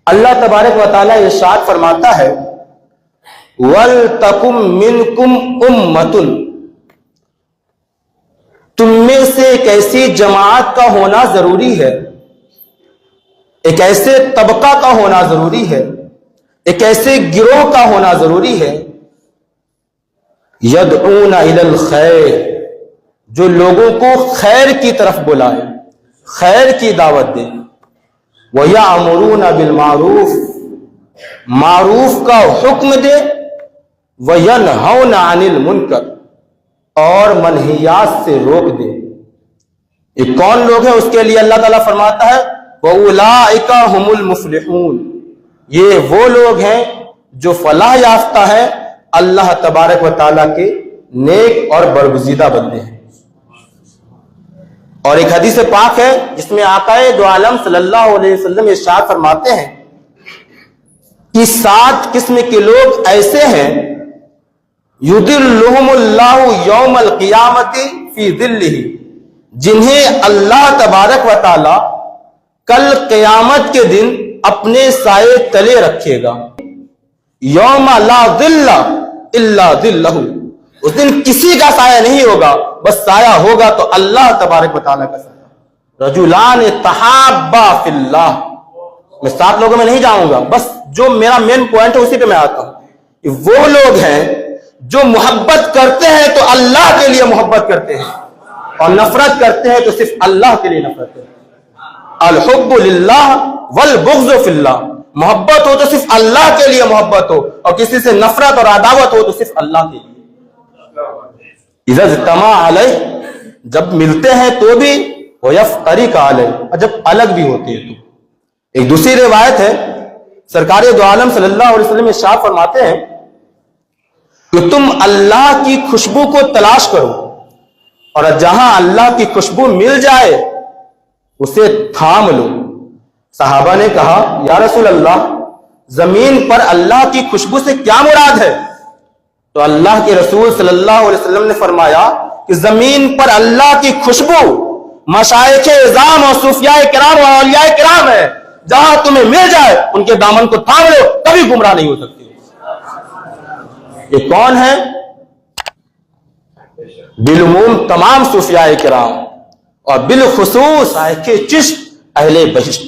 اللہ تبارک و تعالیٰ ارشاد فرماتا ہے وَلْتَكُمْ مِنْكُمْ أُمَّةٌ، تم میں سے ایک ایسی جماعت کا ہونا ضروری ہے، ایک ایسے طبقہ کا ہونا ضروری ہے، ایک ایسے گروہ کا ہونا ضروری ہے، یدعون الی الخیر، جو لوگوں کو خیر کی طرف بلائے، خیر کی دعوت دے، وَيَأْمُرُونَ بِالْمَعْرُوفِ، معروف کا حکم دے، وَيَنْهَوْنَ عَنِ الْمُنْكَرِ، اور منہیات سے روک دے۔ یہ کون لوگ ہیں؟ اس کے لیے اللہ تعالیٰ فرماتا ہے وَأُولَئِكَ هُمُ الْمُفْلِحُونَ، یہ وہ لوگ ہیں جو فلاح یافتہ ہیں، اللہ تبارک و تعالیٰ کے نیک اور برگزیدہ بندے ہیں۔ اور ایک حدیث پاک ہے جس میں آقا دو عالم صلی اللہ علیہ وسلم ارشاد فرماتے ہیں کہ 7 قسم کے لوگ ایسے ہیں یُذِلُّهُمُ اللَّهُ یوم القیامت فی ظلہ، جنہیں اللہ تبارک و تعالی کل قیامت کے دن اپنے سائے تلے رکھے گا۔ یوم لا ظل الا ظلہ، اس دن کسی کا سایہ نہیں ہوگا، بس سایہ ہوگا تو اللہ تبارک و تعالیٰ کا سایہ۔ رجلان تحابا فی اللہ، میں 7 لوگوں میں نہیں جاؤں گا، بس جو میرا مین پوائنٹ ہے اسی پہ میں آتا ہوں۔ وہ لوگ ہیں جو محبت کرتے ہیں تو اللہ کے لیے محبت کرتے ہیں، اور نفرت کرتے ہیں تو صرف اللہ کے لیے نفرت کرتے ہیں۔ الحب للہ والبغض فی اللہ، محبت ہو تو صرف اللہ کے لیے محبت ہو، اور کسی سے نفرت اور عداوت ہو تو صرف اللہ کے لیے۔ اذا اجتمع علیہ، جب ملتے ہیں تو بھی، ویفترق علیہ، اور جب الگ بھی ہوتے ہیں تو۔ ایک دوسری روایت ہے، سرکار دو عالم صلی اللہ علیہ وسلم ارشاد فرماتے ہیں کہ تم اللہ کی خوشبو کو تلاش کرو، اور جہاں اللہ کی خوشبو مل جائے اسے تھام لو۔ صحابہ نے کہا یا رسول اللہ، زمین پر اللہ کی خوشبو سے کیا مراد ہے؟ تو اللہ کے رسول صلی اللہ علیہ وسلم نے فرمایا کہ زمین پر اللہ کی خوشبو مشائخ اعظام اور صوفیاء کرام اور اولیاء کرام ہے، جہاں تمہیں مل جائے ان کے دامن کو تھام لو، کبھی گمراہ نہیں ہو سکتے۔ یہ کون ہے؟ بالعموم تمام صوفیاء کرام، اور بالخصوص شیخ چشت اہل بہشت۔